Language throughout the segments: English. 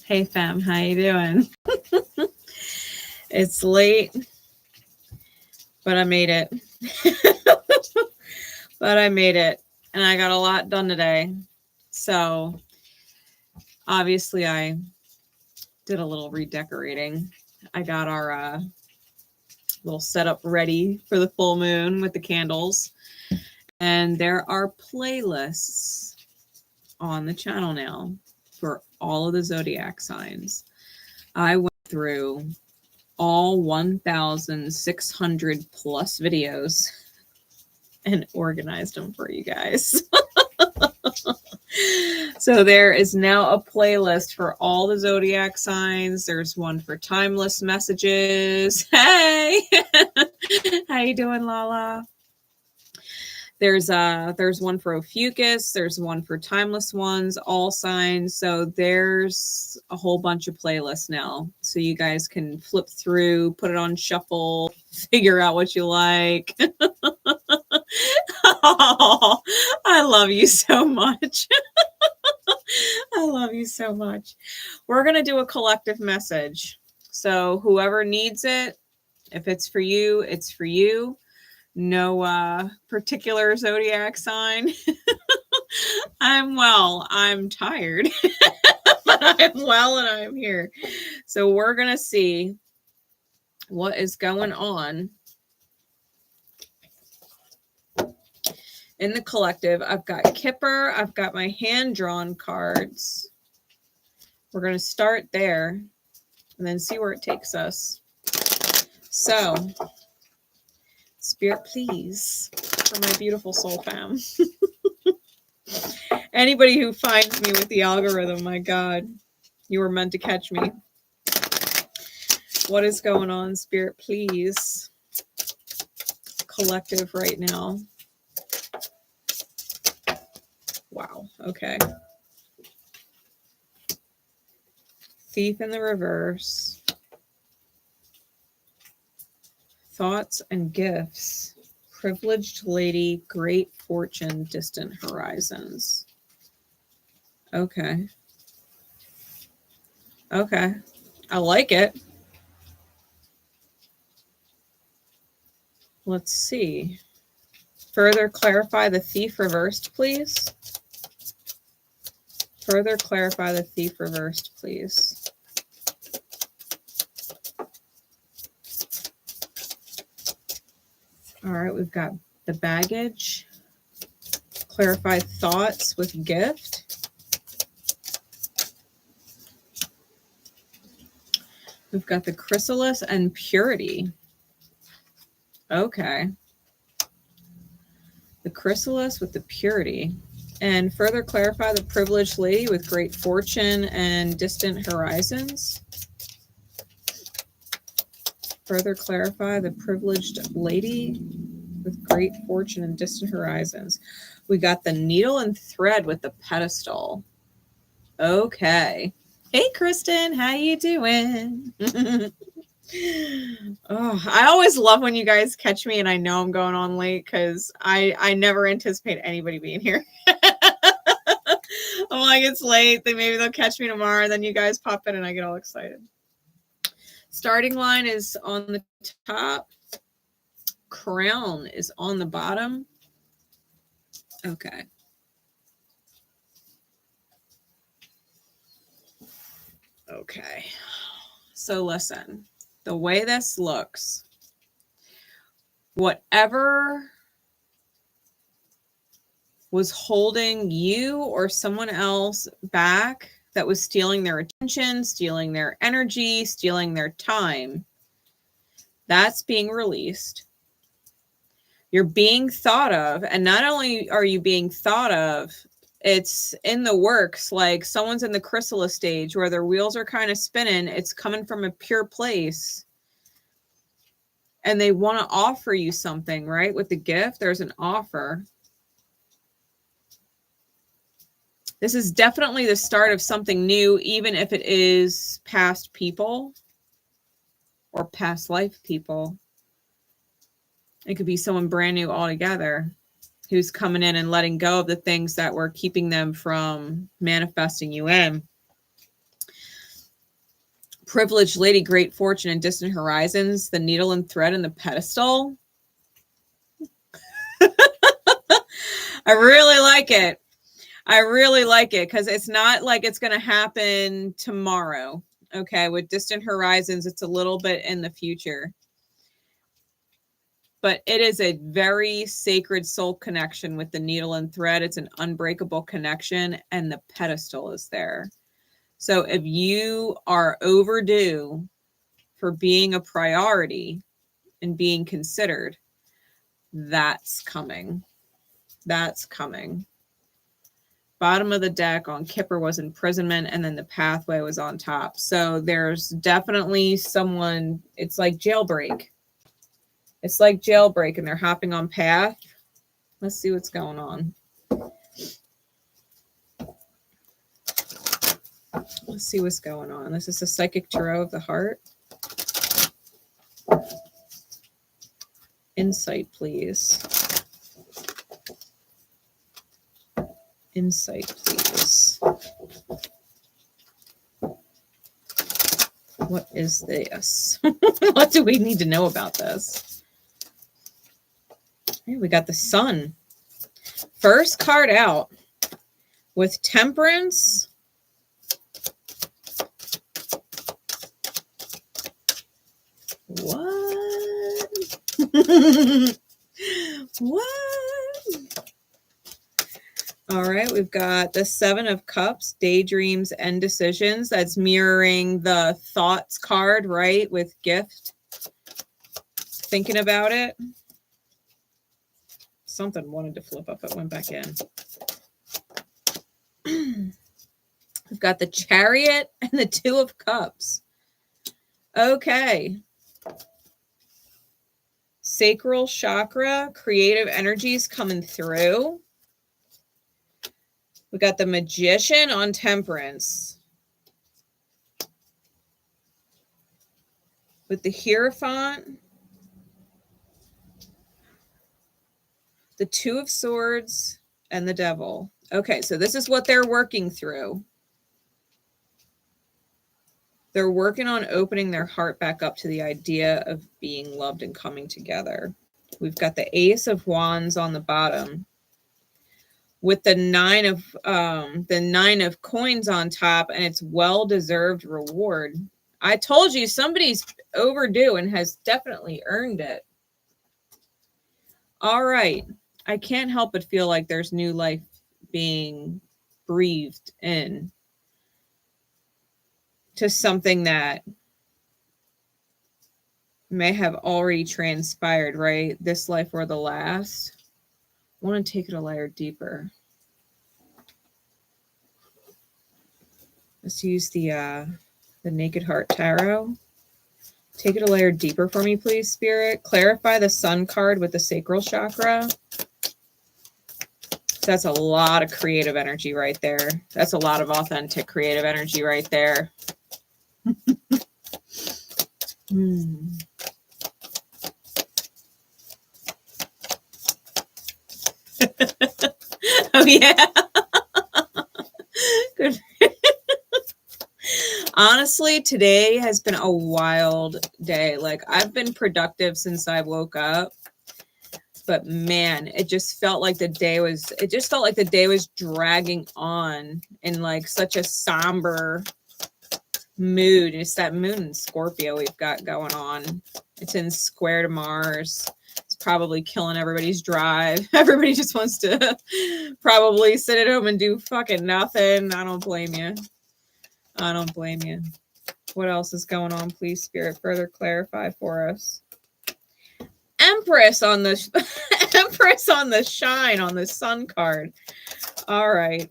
Hey fam, how you doing? It's late, but I made it. But I made it, and I got a lot done today. So obviously I did a little redecorating. I got our little setup ready for the full moon with the candles. And there are playlists on the channel now for all of the zodiac signs. I went through all 1,600 plus videos and organized them for you guys. So there is now a playlist for all the zodiac signs. There's one for timeless messages. Hey, how you doing, Lala? There's one for Ophiuchus. There's one for timeless ones, all signs. So there's a whole bunch of playlists now. So you guys can flip through, put it on shuffle, figure out what you like. Oh, I love you so much. I love you so much. We're going to do a collective message. So whoever needs it, if it's for you, it's for you. No particular zodiac sign. I'm well. I'm tired, but I'm well and I'm here. So we're going to see what is going on in the collective. I've got Kipper. I've got my hand-drawn cards. We're going to start there and then see where it takes us. So, Spirit, please, for my beautiful soul fam. Anybody who finds me with the algorithm, my God, you were meant to catch me. What is going on, Spirit, please? Collective right now. Wow, okay. Thief in the reverse. Thoughts and gifts. Privileged lady, great fortune, distant horizons. Okay. Okay. I like it. Let's see. Further clarify the thief reversed, please. Further clarify the thief reversed, please. All right, we've got the baggage. Clarify thoughts with gift. We've got the chrysalis and purity. Okay. The chrysalis with the purity. And further clarify the privileged lady with great fortune and distant horizons. Further clarify the privileged lady with great fortune and distant horizons. We got the needle and thread with the pedestal. Okay. Hey, Kristen, how you doing? Oh, I always love when you guys catch me and I know I'm going on late because I never anticipate anybody being here. I'm like, it's late. Maybe they'll catch me tomorrow. And then you guys pop in and I get all excited. Starting line is on the top. Crown is on the bottom. Okay. Okay. So listen, the way this looks, whatever was holding you or someone else back that was stealing their attention, stealing their energy, stealing their time, that's being released. You're being thought of. And not only are you being thought of, it's in the works. Like someone's in the chrysalis stage where their wheels are kind of spinning. It's coming from a pure place. And they want to offer you something, right? With the gift, there's an offer. This is definitely the start of something new, even if it is past people or past life people. It could be someone brand new altogether. who's coming in and letting go of the things that were keeping them from manifesting you in. Privileged lady, great fortune and distant horizons, the needle and thread and the pedestal. I really like it. I really like it because it's not like it's going to happen tomorrow. Okay, with distant horizons, it's a little bit in the future. But it is a very sacred soul connection with the needle and thread. It's an unbreakable connection, and the pedestal is there. So if you are overdue for being a priority and being considered, that's coming. That's coming. Bottom of the deck on Kipper was imprisonment, and then the pathway was on top. So there's definitely someone, it's like jailbreak. It's like jailbreak, and they're hopping on path. Let's see what's going on. Let's see what's going on. This is a psychic tarot of the heart. Insight, please. Insight, please. What is this? What do we need to know about this? Hey, we got the sun. First card out with temperance. What? What? All right, we've got the Seven of Cups, daydreams and decisions. That's mirroring the thoughts card, right? With gift. Thinking about it. Something wanted to flip up. It went back in. We've got the Chariot and the Two of Cups. Okay. Sacral chakra, creative energies coming through. We got the Magician on temperance. With the Hierophant. The Two of Swords and the Devil. Okay, so this is what they're working through. They're working on opening their heart back up to the idea of being loved and coming together. We've got the Ace of Wands on the bottom with the Nine of Coins on top, and it's well-deserved reward. I told you somebody's overdue and has definitely earned it. All right. I can't help but feel like there's new life being breathed in to something that may have already transpired, right? This life or the last. I want to take it a layer deeper. Let's use the Naked Heart Tarot. Take it a layer deeper for me, please, Spirit. Clarify the Sun card with the sacral chakra. That's a lot of creative energy right there. That's a lot of authentic creative energy right there. Oh, yeah. Good. Honestly, today has been a wild day. Like, I've been productive since I woke up. But man, it just felt like the day was dragging on in like such a somber mood. It's that moon in Scorpio we've got going on. It's in square to Mars. It's probably killing everybody's drive. Everybody just wants to probably sit at home and do fucking nothing. I don't blame you. I don't blame you. What else is going on? Please, Spirit, further clarify for us. Empress on the shine on the Sun card. All right.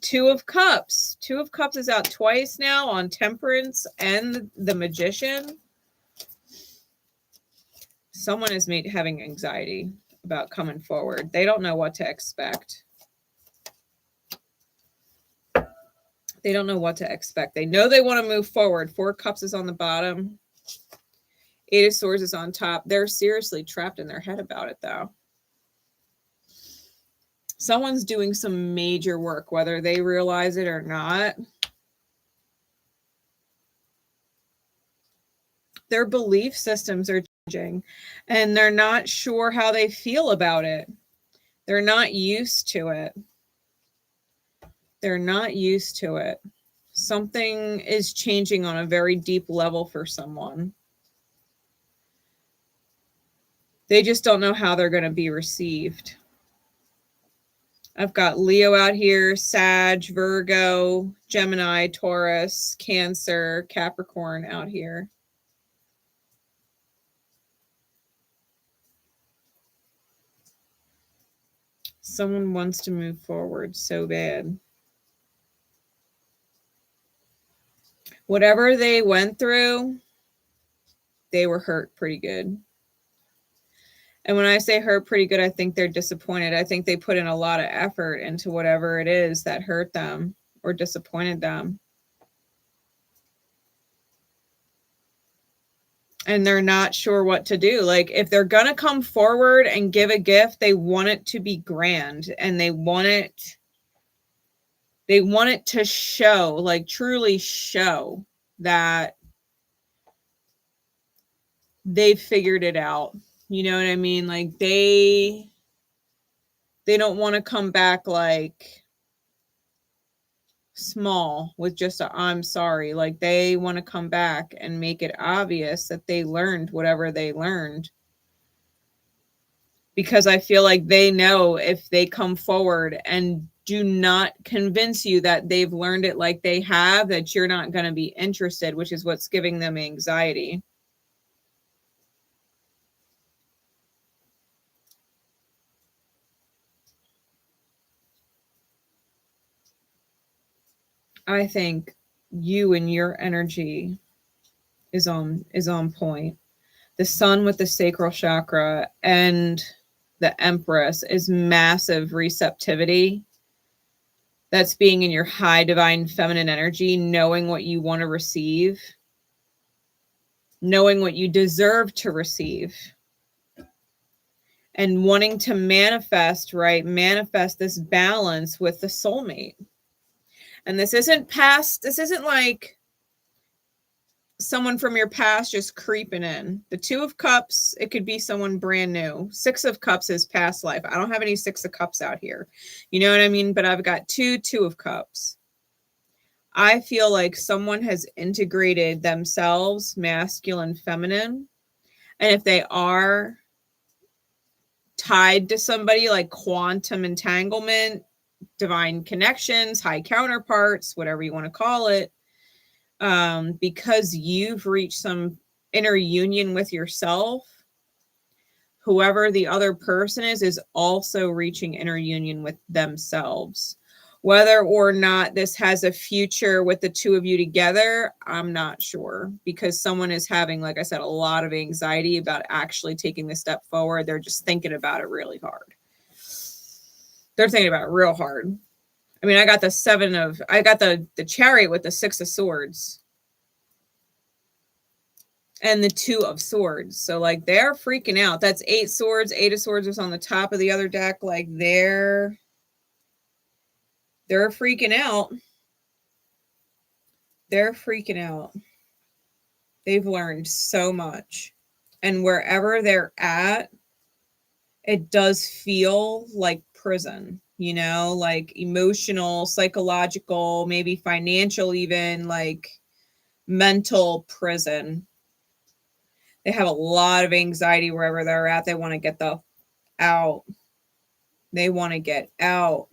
Two of Cups. Two of Cups is out twice now on temperance and the Magician. Someone is having anxiety about coming forward. They don't know what to expect. They don't know what to expect. They know they want to move forward. Four Cups is on the bottom. Eight of Swords is on top. They're seriously trapped in their head about it, though. Someone's doing some major work, whether they realize it or not. Their belief systems are changing, and they're not sure how they feel about it. They're not used to it. They're not used to it. Something is changing on a very deep level for someone. They just don't know how they're going to be received. I've got Leo out here, Sag, Virgo, Gemini, Taurus, Cancer, Capricorn out here. Someone wants to move forward so bad. Whatever they went through, they were hurt pretty good. And when I say hurt pretty good, I think they're disappointed. I think they put in a lot of effort into whatever it is that hurt them or disappointed them. And they're not sure what to do. Like, if they're going to come forward and give a gift, they want it to be grand, and they want it to show, like truly show that they've figured it out. You know what I mean? Like they don't want to come back like small with just a I'm sorry. Like they want to come back and make it obvious that they learned whatever they learned. Because I feel like they know if they come forward and do not convince you that they've learned it like they have, that you're not going to be interested, which is what's giving them anxiety. I think you and your energy is on point. The sun with the sacral chakra and the Empress is massive receptivity. That's being in your high divine feminine energy, knowing what you want to receive, knowing what you deserve to receive, and wanting to manifest, right? Manifest this balance with the soulmate. And this isn't like someone from your past just creeping in. The Two of Cups, it could be someone brand new. Six of Cups is past life. I don't have any Six of Cups out here. You know what I mean? But I've got Two of Cups. I feel like someone has integrated themselves, masculine, feminine. And if they are tied to somebody like quantum entanglement, divine connections, high counterparts, whatever you want to call it, because you've reached some inner union with yourself, whoever the other person is also reaching inner union with themselves. Whether or not this has a future with the two of you together, I'm not sure, because someone is having, like I said, a lot of anxiety about actually taking the step forward. They're just thinking about it really hard. They're thinking about it real hard. I mean, I got the Chariot with the Six of Swords and the Two of Swords. So like they're freaking out. That's Eight Swords. Eight of Swords was on the top of the other deck. Like they're freaking out. They're freaking out. They've learned so much. And wherever they're at, it does feel like prison, you know, like emotional, psychological, maybe financial, even like mental prison. They have a lot of anxiety wherever they're at. They want to get out. They want to get out.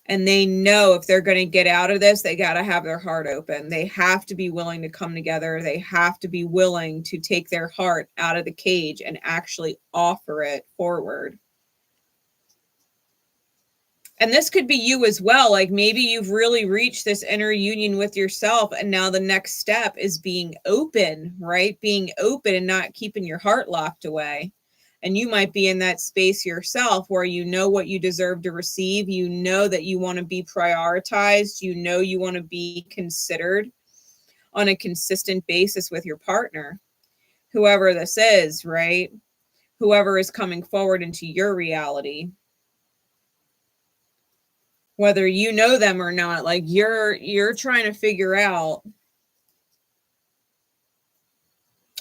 And they know if they're going to get out of this, they got to have their heart open. They have to be willing to come together. They have to be willing to take their heart out of the cage and actually offer it forward. And this could be you as well. Like maybe you've really reached this inner union with yourself. And now the next step is being open, right? Being open and not keeping your heart locked away. And you might be in that space yourself where you know what you deserve to receive. You know that you want to be prioritized. You know you want to be considered on a consistent basis with your partner. Whoever this is, right? Whoever is coming forward into your reality. whether you know them or not. Like you're trying to figure out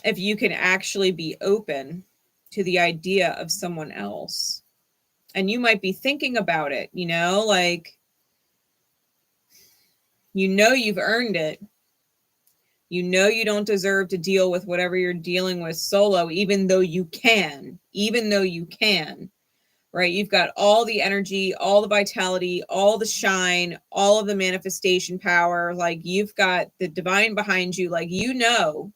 if you can actually be open to the idea of someone else. And you might be thinking about it, you know, like, you know, you've earned it. You know, you don't deserve to deal with whatever you're dealing with solo, even though you can, right? You've got all the energy, all the vitality, all the shine, all of the manifestation power. Like, you've got the divine behind you. Like, you know,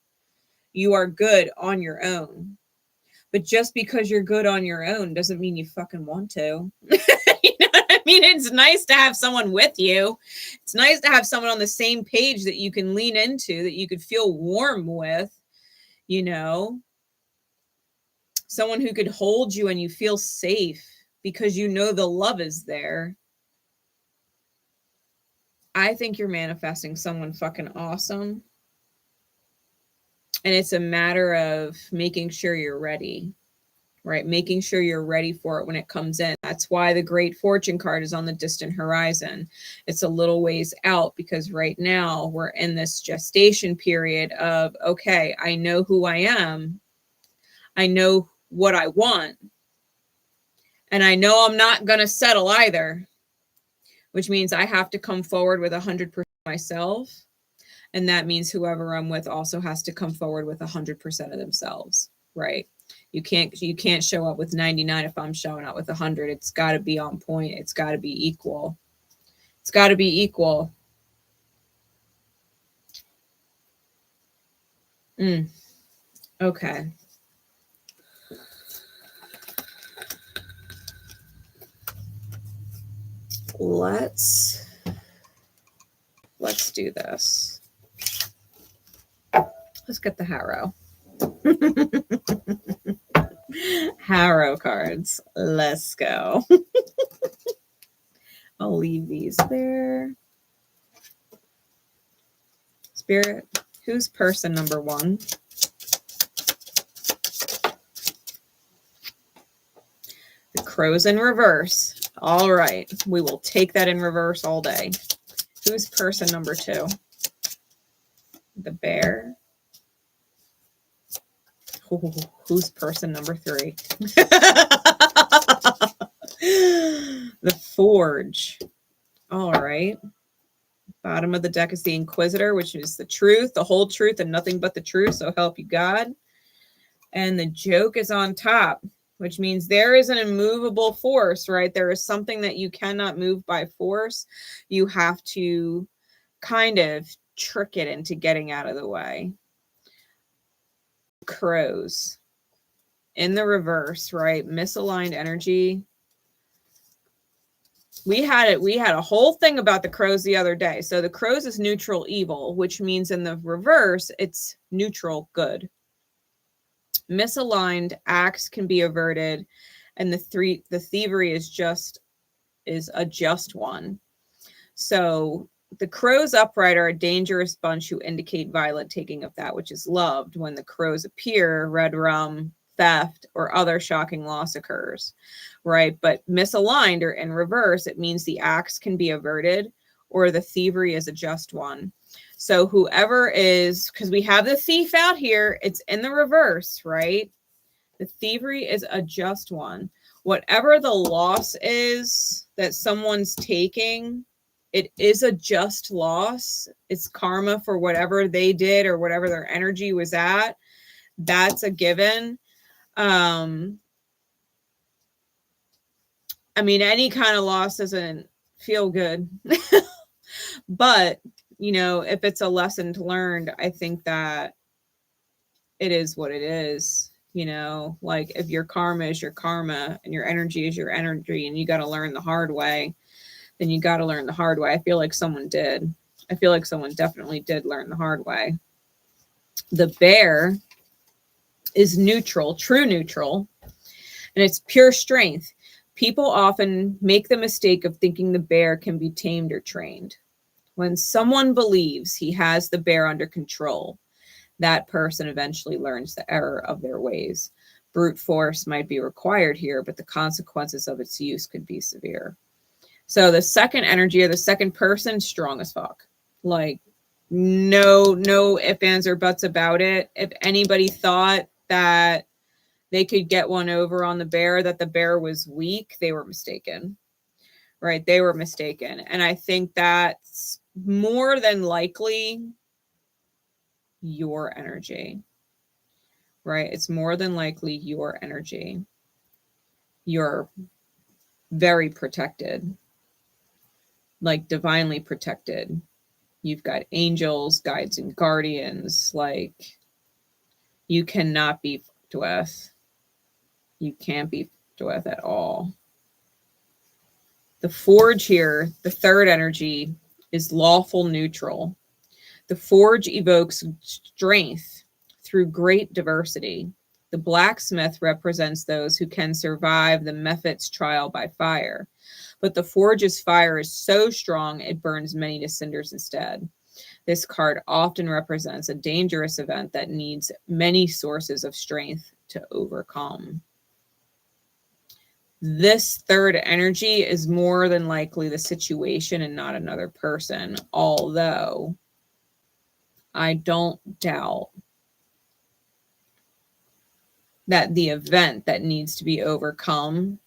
you are good on your own. But just because you're good on your own doesn't mean you fucking want to. You know what I mean? It's nice to have someone with you. It's nice to have someone on the same page that you can lean into, that you could feel warm with, you know, someone who could hold you and you feel safe because you know the love is there. I think you're manifesting someone fucking awesome. And it's a matter of making sure you're ready, right? Making sure you're ready for it when it comes in. That's why the Great Fortune card is on the distant horizon. It's a little ways out because right now we're in this gestation period of, okay, I know who I am. I know what I want. And I know I'm not going to settle either, which means I have to come forward with 100% myself. And that means whoever I'm with also has to come forward with 100% of themselves, right? You can't show up with 99 if I'm showing up with 100. It's got to be on point. It's got to be equal. It's got to be equal. Okay. Let's do this. Let's get the Harrow. Harrow cards. Let's go. I'll leave these there. Spirit, who's person number one? The crow's in reverse. All right. We will take that in reverse all day. Who's person number two? The bear. Ooh, who's person number three? The forge. All right. Bottom of the deck is the Inquisitor, which is the truth, the whole truth, and nothing but the truth. So help you God. And the joke is on top, which means there is an immovable force, right? There is something that you cannot move by force. You have to kind of trick it into getting out of the way. Crows in the reverse, right? Misaligned energy. We had a whole thing about the crows the other day. So the crows is neutral evil, which means in the reverse, it's neutral good. Misaligned acts can be averted, and the thievery is a just one. So the crows upright are a dangerous bunch who indicate violent taking of that which is loved. When the crows appear, red rum, theft, or other shocking loss occurs, right? But misaligned or in reverse, it means the acts can be averted or the thievery is a just one. So whoever is, because we have the thief out here, it's in the reverse, right? The thievery is a just one. Whatever the loss is that someone's taking, it is a just loss. It's karma for whatever they did or whatever their energy was at. That's a given. I mean, any kind of loss doesn't feel good. But, you know, if it's a lesson learned, I think that it is what it is. You know, like if your karma is your karma and your energy is your energy and you got to learn the hard way, then you got to learn the hard way. I feel like someone did. I feel like someone definitely did learn the hard way. The bear is neutral, true neutral, and it's pure strength. People often make the mistake of thinking the bear can be tamed or trained. When someone believes he has the bear under control, that person eventually learns the error of their ways. Brute force might be required here, but the consequences of its use could be severe. So the second energy, or the second person, strong as fuck. Like, no ifs, ands, or buts about it. If anybody thought that they could get one over on the bear, that the bear was weak, they were mistaken. Right? They were mistaken. And I think that's more than likely your energy. Right? It's more than likely your energy. You're very protected. Like, divinely protected. You've got angels, guides, and guardians. Like, you cannot be fucked with. You can't be fucked with at all. The forge here, the third energy, is lawful neutral. The forge evokes strength through great diversity. The blacksmith represents those who can survive the Mephit's trial by fire. But the forge's fire is so strong it burns many to cinders instead. This card often represents a dangerous event that needs many sources of strength to overcome. This third energy is more than likely the situation and not another person, although I don't doubt that the event that needs to be overcome,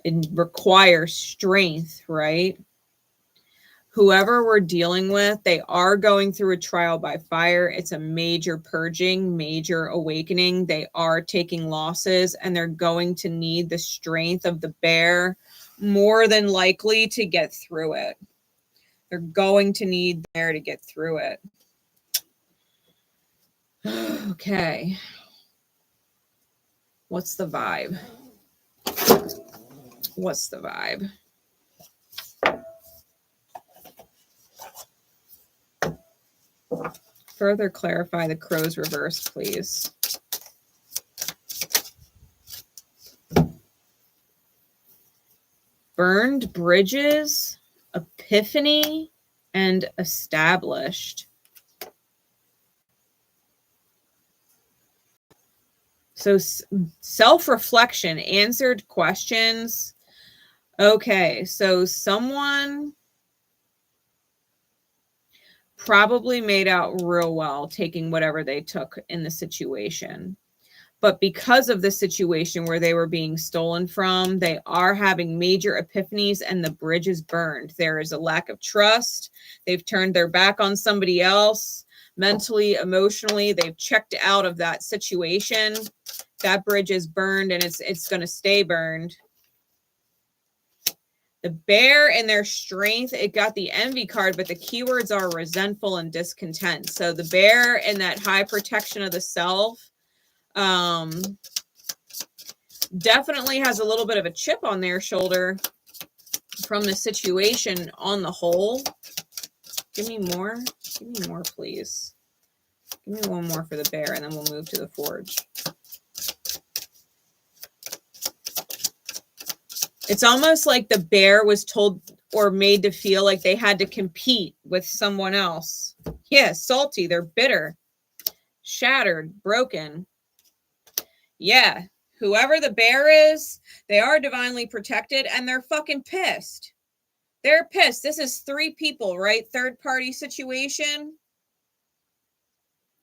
it requires strength, right? Whoever we're dealing with, they are going through a trial by fire. It's a major purging, major awakening. They are taking losses, and they're going to need the strength of the bear more than likely to get through it. They're going to need the bear to get through it. Okay. What's the vibe? What's the vibe? Further clarify the crow's reverse, please. Burned bridges, epiphany, and established. So self-reflection, answered questions. Okay, so someone probably made out real well taking whatever they took in the situation. But because of the situation where they were being stolen from, they are having major epiphanies and the bridge is burned. There is a lack of trust. They've turned their back on somebody else. Mentally, emotionally, they've checked out of that situation. That bridge is burned, and it's going to stay burned. The bear and their strength, it got the envy card, but the keywords are resentful and discontent. So the bear and that high protection of the self definitely has a little bit of a chip on their shoulder from the situation on the whole. Give me more. Give me more, please. Give me one more for the bear, and then we'll move to the forge. It's almost like the bear was told or made to feel like they had to compete with someone else. Yeah, salty. They're bitter, shattered, broken. Yeah, whoever the bear is, they are divinely protected, and they're fucking pissed. They're pissed. This is 3 people, right? Third party situation.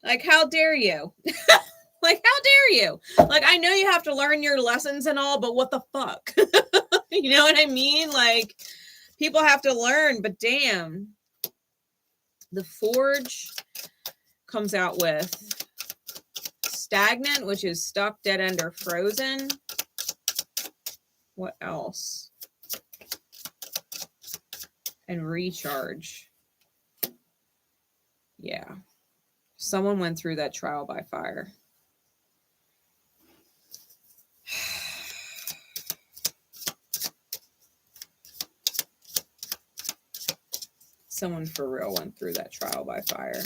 Like, how dare you? Like, how dare you? Like, I know you have to learn your lessons and all, but what the fuck? You know what I mean? Like, people have to learn, but damn. The forge comes out with stagnant, which is stuck, dead end, or frozen. What else? And recharge. Yeah. Someone went through that trial by fire. Someone for real went through that trial by fire.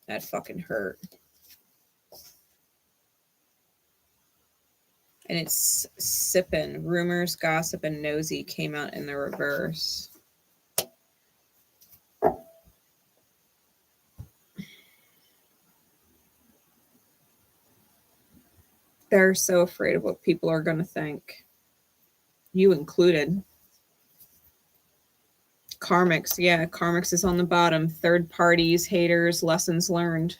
That fucking hurt. And it's sipping. Rumors, gossip, and nosy came out in the reverse. They're so afraid of what people are going to think. You included. Karmics. Yeah, karmics is on the bottom. Third parties, haters, lessons learned.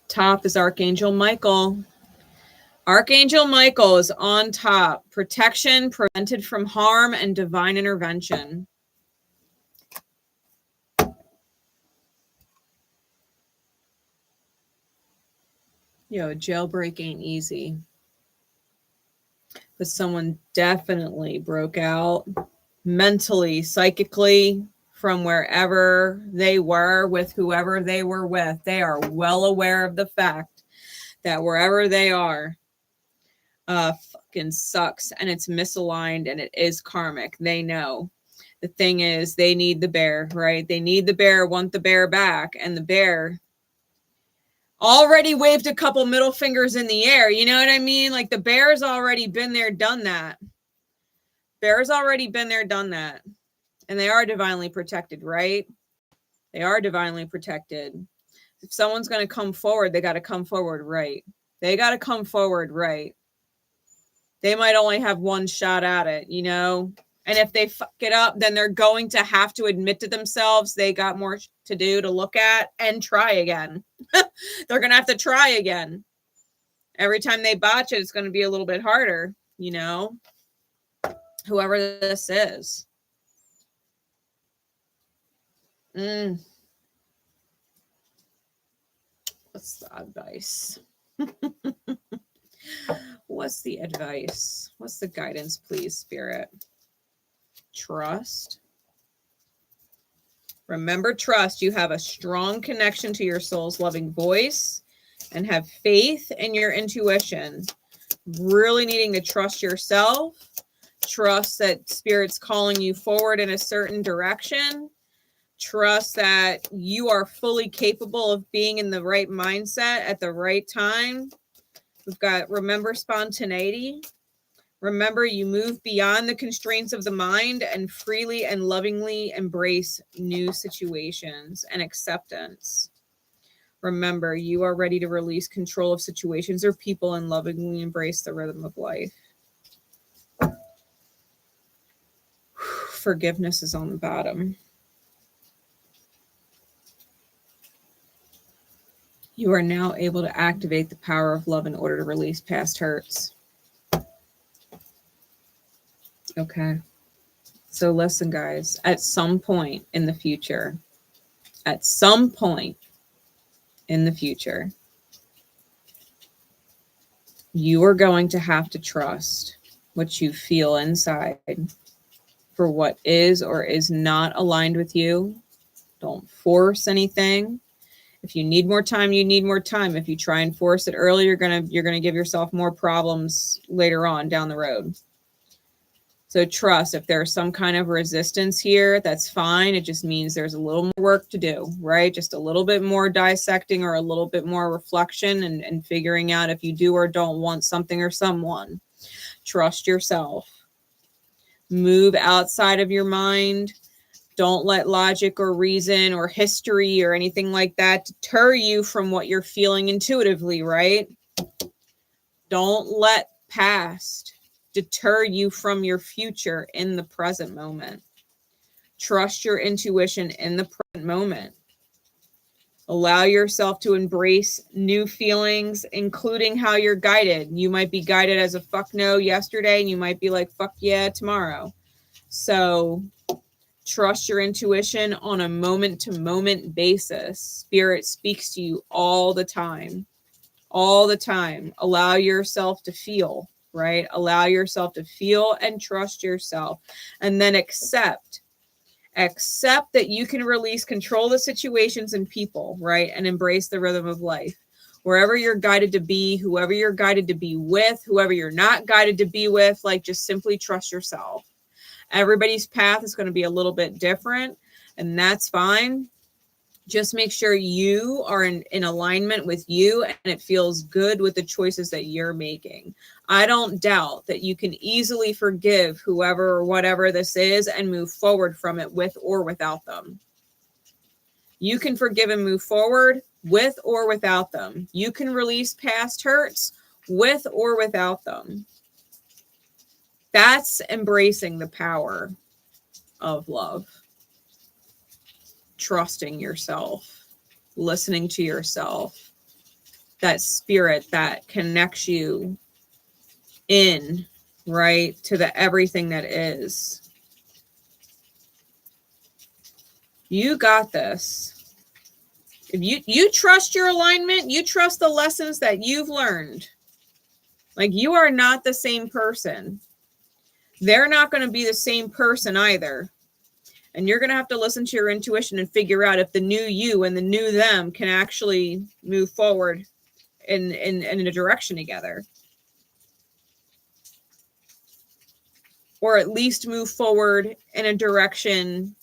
Top is Archangel Michael. Archangel Michael is on top. Protection, prevented from harm, and divine intervention. Yo, a jailbreak ain't easy. But someone definitely broke out mentally, psychically, from wherever they were with whoever they were with. They are well aware of the fact that wherever they are, fucking sucks, and it's misaligned, and it is karmic. They know. The thing is, they need the bear, right? They need the bear, want the bear back, and the bear already waved a couple middle fingers in the air. You know what I mean? Like, the bear's already been there, done that. Bear's already been there, done that. And they are divinely protected, right? They are divinely protected. If someone's going to come forward, they got to come forward right. They got to come forward right. They might only have one shot at it, you know? And if they fuck it up, then they're going to have to admit to themselves they got more to do, to look at, and try again. They're going to have to try again. Every time they botch it, it's going to be a little bit harder, you know? Whoever this is. What's the advice? What's the advice? What's the guidance, please, Spirit? Trust. Remember, trust. You have a strong connection to your soul's loving voice and have faith in your intuition. Really needing to trust yourself. Trust that Spirit's calling you forward in a certain direction. Trust that you are fully capable of being in the right mindset at the right time. We've got, remember, spontaneity. Remember, you move beyond the constraints of the mind and freely and lovingly embrace new situations and acceptance. Remember, you are ready to release control of situations or people and lovingly embrace the rhythm of life. Forgiveness is on the bottom. You are now able to activate the power of love in order to release past hurts. Okay. So listen, guys, at some point in the future, you are going to have to trust what you feel inside for what is or is not aligned with you. Don't force anything. If you need more time, you need more time. If you try and force it early, you're gonna give yourself more problems later on down the road. So trust. If there's some kind of resistance here, that's fine. It just means there's a little more work to do, right? Just a little bit more dissecting or a little bit more reflection and figuring out if you do or don't want something or someone. Trust yourself. Move outside of your mind. Don't let logic or reason or history or anything like that deter you from what you're feeling intuitively, right? Don't let past deter you from your future in the present moment. Trust your intuition in the present moment. Allow yourself to embrace new feelings, including how you're guided. You might be guided as a fuck no yesterday, and you might be like, fuck yeah, tomorrow. So trust your intuition on a moment-to-moment basis. Spirit speaks to you all the time. All the time. Allow yourself to feel, right? Allow yourself to feel and trust yourself. And then accept that you can release control of the situations and people, right? And embrace the rhythm of life. Wherever you're guided to be, whoever you're guided to be with, whoever you're not guided to be with, like, just simply trust yourself. Everybody's path is going to be a little bit different, and that's fine. Just make sure you are in alignment with you and it feels good with the choices that you're making. I don't doubt that you can easily forgive whoever or whatever this is and move forward from it with or without them. You can forgive and move forward with or without them. You can release past hurts with or without them. That's embracing the power of love. Trusting yourself, listening to yourself, that spirit that connects you in, right, to the everything that is. You got this. If you trust your alignment, you trust the lessons that you've learned. Like, you are not the same person. They're not going to be the same person either. And you're going to have to listen to your intuition and figure out if the new you and the new them can actually move forward in a direction together. Or at least move forward in a direction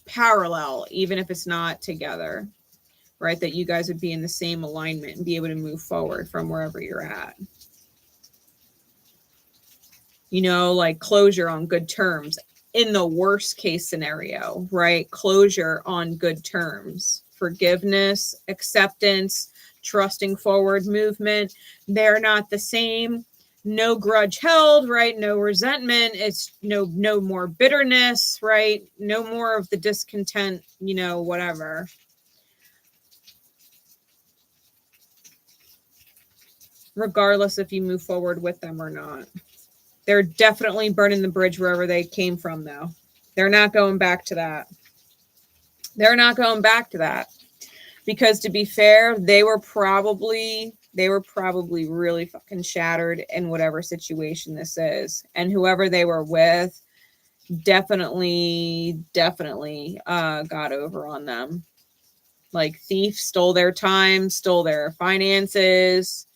parallel, even if it's not together, right? That you guys would be in the same alignment and be able to move forward from wherever you're at. You know, like closure on good terms in the worst case scenario, right? Closure on good terms, forgiveness, acceptance, trusting forward movement. They're not the same. No grudge held, right? No resentment. It's no more bitterness, right? No more of the discontent, you know, whatever. Regardless if you move forward with them or not. They're definitely burning the bridge wherever they came from, though. They're not going back to that. They're not going back to that. Because to be fair, they were probably really fucking shattered in whatever situation this is. And whoever they were with definitely got over on them. Like, thief, stole their time, stole their finances.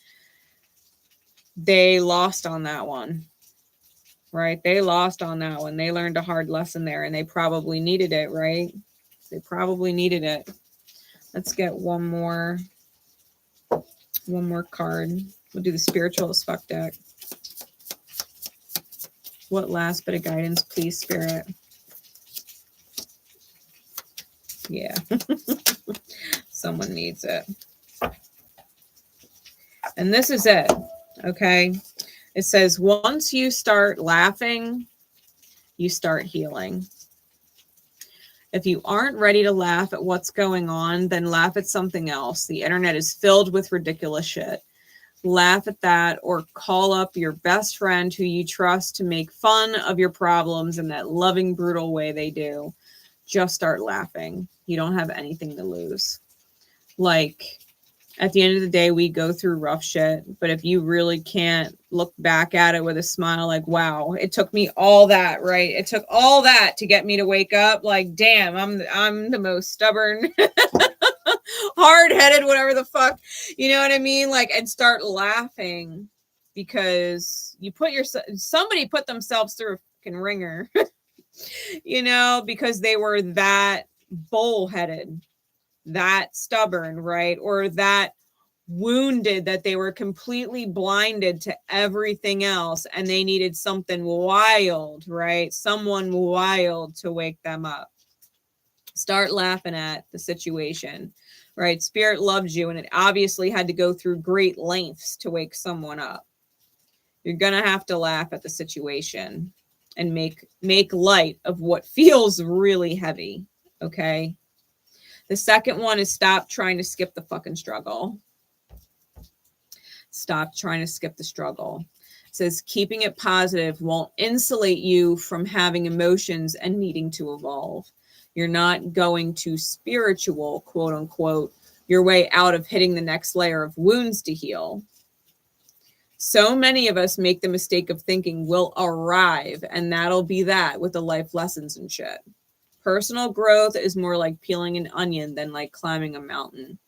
They lost on that one. Right? They lost on that one. They learned a hard lesson there, and they probably needed it, right? They probably needed it. Let's get one more card. We'll do the spiritual as fuck deck. What last bit of guidance, please, Spirit? Yeah. Someone needs it. And this is it. Okay. It says, once you start laughing, you start healing. If you aren't ready to laugh at what's going on, then laugh at something else. The internet is filled with ridiculous shit. Laugh at that, or call up your best friend who you trust to make fun of your problems in that loving, brutal way they do. Just start laughing. You don't have anything to lose. Like, at the end of the day, we go through rough shit, but if you really can't look back at it with a smile, like, wow, it took me all that, right? It took all that to get me to wake up. Like, damn, I'm the most stubborn, hard-headed, whatever the fuck, you know what I mean? Like, and start laughing because somebody put themselves through a fucking ringer, you know, because they were that bullheaded, that stubborn, right? Or that wounded, that they were completely blinded to everything else and they needed something wild, right? Someone wild to wake them up. Start laughing at the situation, right? Spirit loves you, and it obviously had to go through great lengths to wake someone up. You're gonna have to laugh at the situation and make light of what feels really heavy, okay? The second one is stop trying to skip the fucking struggle. Stop trying to skip the struggle. It says keeping it positive won't insulate you from having emotions and needing to evolve. You're not going to spiritual, quote unquote, your way out of hitting the next layer of wounds to heal. So many of us make the mistake of thinking we'll arrive and that'll be that with the life lessons and shit. Personal growth is more like peeling an onion than like climbing a mountain.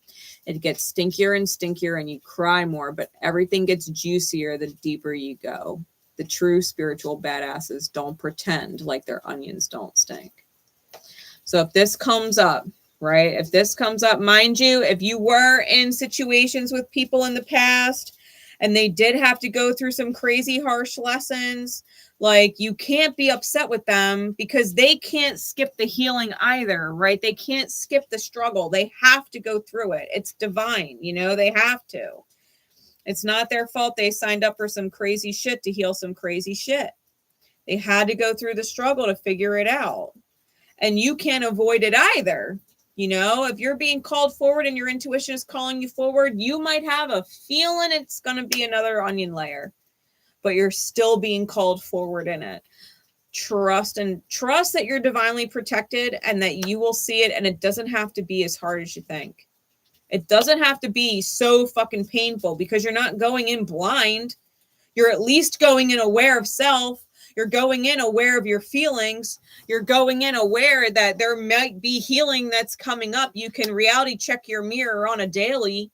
It gets stinkier and stinkier and you cry more, but everything gets juicier the deeper you go. The true spiritual badasses don't pretend like their onions don't stink. So if this comes up, right? If this comes up, mind you, if you were in situations with people in the past and they did have to go through some crazy harsh lessons, Like, you can't be upset with them because they can't skip the healing either, right? They can't skip the struggle. They have to go through it. It's divine, you know, they have to. It's not their fault they signed up for some crazy shit to heal some crazy shit. They had to go through the struggle to figure it out. And you can't avoid it either. You know, if you're being called forward and your intuition is calling you forward, you might have a feeling it's going to be another onion layer, but you're still being called forward in it. Trust that you're divinely protected and that you will see it. And it doesn't have to be as hard as you think. It doesn't have to be so fucking painful because you're not going in blind. You're at least going in aware of self. You're going in aware of your feelings. You're going in aware that there might be healing that's coming up. You can reality check your mirror on a daily,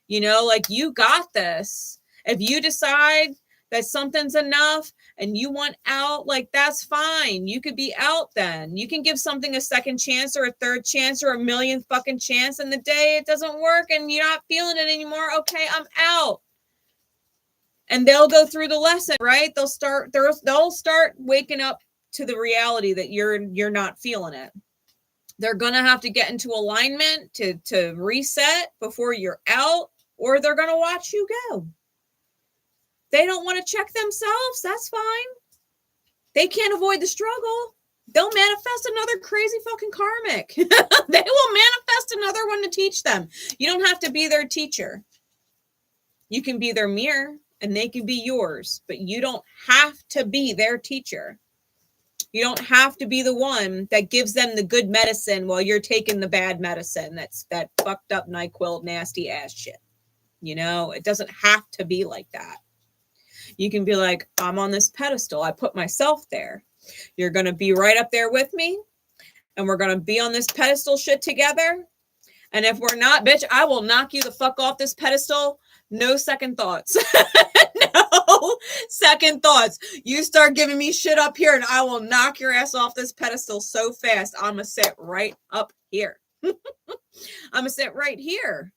you know, like, you got this. If you decide that something's enough and you want out, like, that's fine. You could be out then. You can give something a second chance or a third chance or a million fucking chance. And the day it doesn't work and you're not feeling it anymore, okay, I'm out. And they'll go through the lesson, right? They'll start waking up to the reality that you're not feeling it. They're gonna have to get into alignment to reset before you're out, or they're gonna watch you go. They don't want to check themselves. That's fine. They can't avoid the struggle. They'll manifest another crazy fucking karmic. They will manifest another one to teach them. You don't have to be their teacher. You can be their mirror and they can be yours, but you don't have to be their teacher. You don't have to be the one that gives them the good medicine while you're taking the bad medicine. That's that fucked up NyQuil nasty ass shit. You know, it doesn't have to be like that. You can be like, I'm on this pedestal. I put myself there. You're going to be right up there with me. And we're going to be on this pedestal shit together. And if we're not, bitch, I will knock you the fuck off this pedestal. No second thoughts. No second thoughts. You start giving me shit up here and I will knock your ass off this pedestal so fast. I'm going to sit right up here. I'm going to sit right here.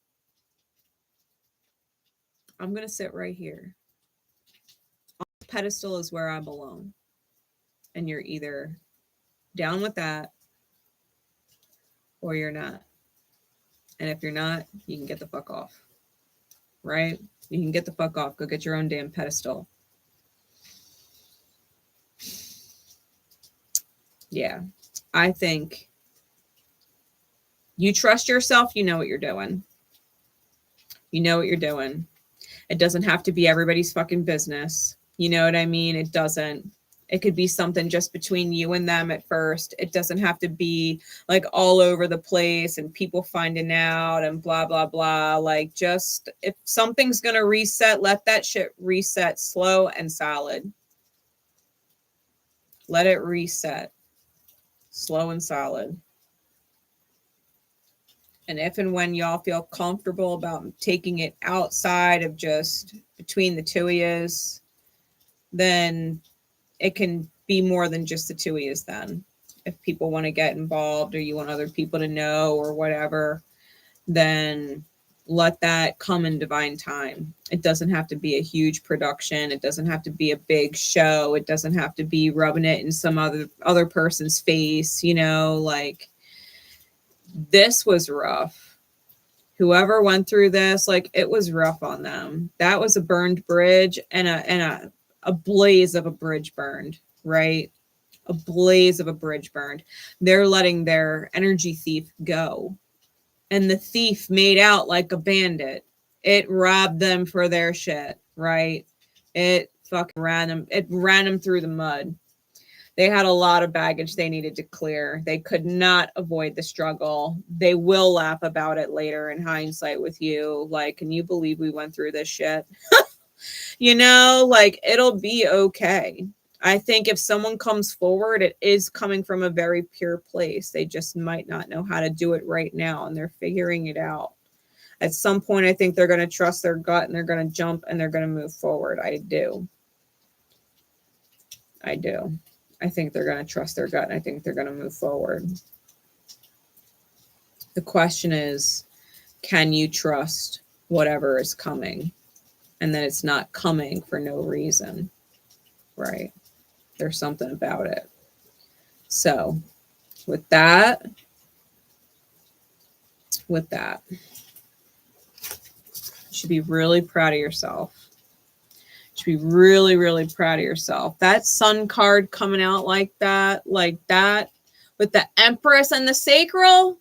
I'm going to sit right here. On the pedestal is where I belong. And you're either down with that or you're not. And if you're not, you can get the fuck off. Right? You can get the fuck off. Go get your own damn pedestal. Yeah. I think you trust yourself. You know what you're doing. You know what you're doing. It doesn't have to be everybody's fucking business. You know what I mean? It doesn't. It could be something just between you and them at first. It doesn't have to be like all over the place and people finding out and blah, blah, blah. Like, just if something's going to reset, let that shit reset slow and solid. Let it reset slow and solid. And if and when y'all feel comfortable about taking it outside of just between the two of yous, then it can be more than just the two of yous then. If people want to get involved or you want other people to know or whatever, then let that come in divine time. It doesn't have to be a huge production. It doesn't have to be a big show. It doesn't have to be rubbing it in some other person's face, you know, like, this was rough. Whoever went through this, like, it was rough on them. That was a burned bridge and a blaze of a bridge burned, right? A blaze of a bridge burned. They're letting their energy thief go. And the thief made out like a bandit. It robbed them for their shit, right? It fucking ran them through the mud. They had a lot of baggage they needed to clear. They could not avoid the struggle. They will laugh about it later in hindsight with you. Like, can you believe we went through this shit? You know, like, it'll be okay. I think if someone comes forward, it is coming from a very pure place. They just might not know how to do it right now, and they're figuring it out. At some point, I think they're going to trust their gut, and they're going to jump, and they're going to move forward. I do. I think they're going to trust their gut, and I think they're going to move forward. The question is, can you trust whatever is coming? And that it's not coming for no reason, right? There's something about it. So with that, you should be really proud of yourself. You should be really, really proud of yourself. That sun card coming out like that, with the Empress and the Sacral,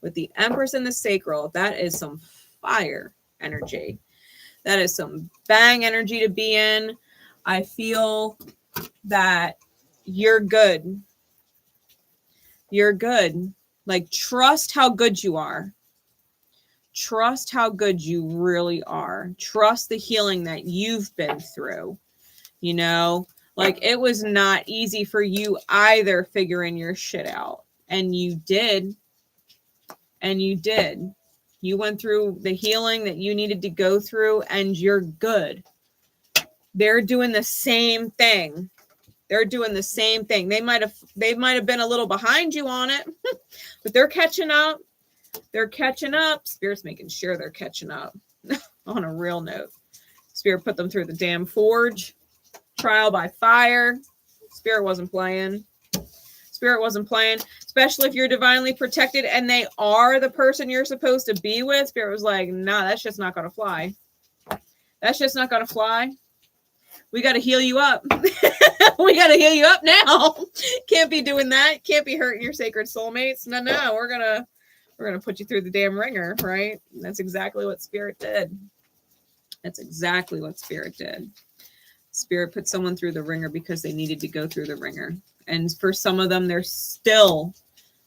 that is some fire energy. That is some bang energy to be in. I feel that you're good. You're good. Like, trust how good you are. Trust how good you really are. Trust the healing that you've been through. You know, like, it was not easy for you either figuring your shit out. And you did. And you did. You went through the healing that you needed to go through, and you're good. They're doing the same thing. They're doing the same thing. They might have been a little behind you on it, but they're catching up. They're catching up. Spirit's making sure they're catching up. On a real note, Spirit put them through the damn forge, trial by fire. Spirit wasn't playing. Spirit wasn't playing, especially if you're divinely protected and they are the person you're supposed to be with. Spirit was like, nah, that's just not going to fly. That's just not going to fly. We got to heal you up. We got to heal you up now. Can't be doing that. Can't be hurting your sacred soulmates. No, we're going to put you through the damn ringer, right? And that's exactly what Spirit did. That's exactly what Spirit did. Spirit put someone through the ringer because they needed to go through the ringer. And for some of them, they're still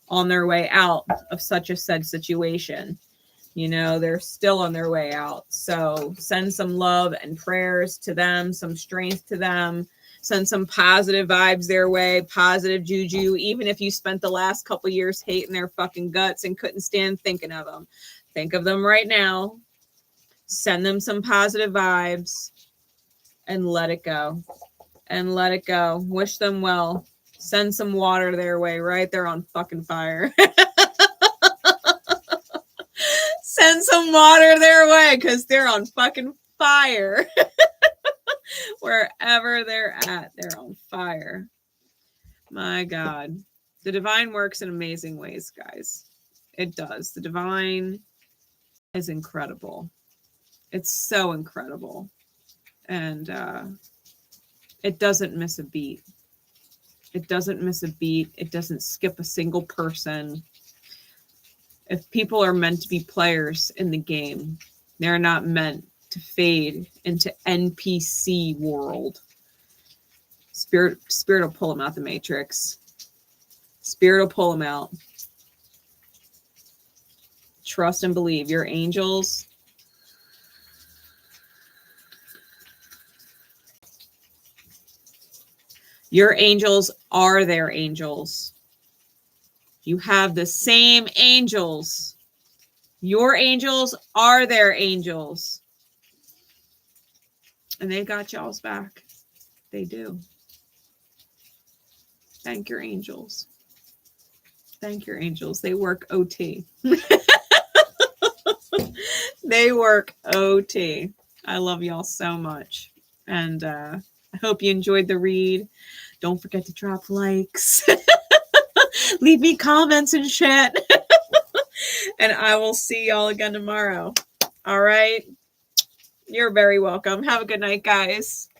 on their way out of such a said situation. You know, they're still on their way out. So send some love and prayers to them, some strength to them. Send some positive vibes their way, positive juju, even if you spent the last couple years hating their fucking guts and couldn't stand thinking of them. Think of them right now. Send them some positive vibes and let it go. And let it go. Wish them well. Send some water their way, right? They're on fucking fire. Send some water their way because they're on fucking fire. Wherever they're at, they're on fire. My God. The divine works in amazing ways, guys. It does. The divine is incredible. It's so incredible. And it doesn't miss a beat. It doesn't miss a beat. It doesn't skip a single person. If people are meant to be players in the game, they're not meant to fade into NPC world. Spirit will pull them out the matrix. Spirit will pull them out. Trust and believe. Your angels. Your angels are their angels. You have the same angels. Your angels are their angels. And they got y'all's back. They do. Thank your angels. Thank your angels. They work OT. They work OT. I love y'all so much. And I hope you enjoyed the read. Don't forget to drop likes. Leave me comments and shit. And I will see y'all again tomorrow. All right. You're very welcome. Have a good night, guys.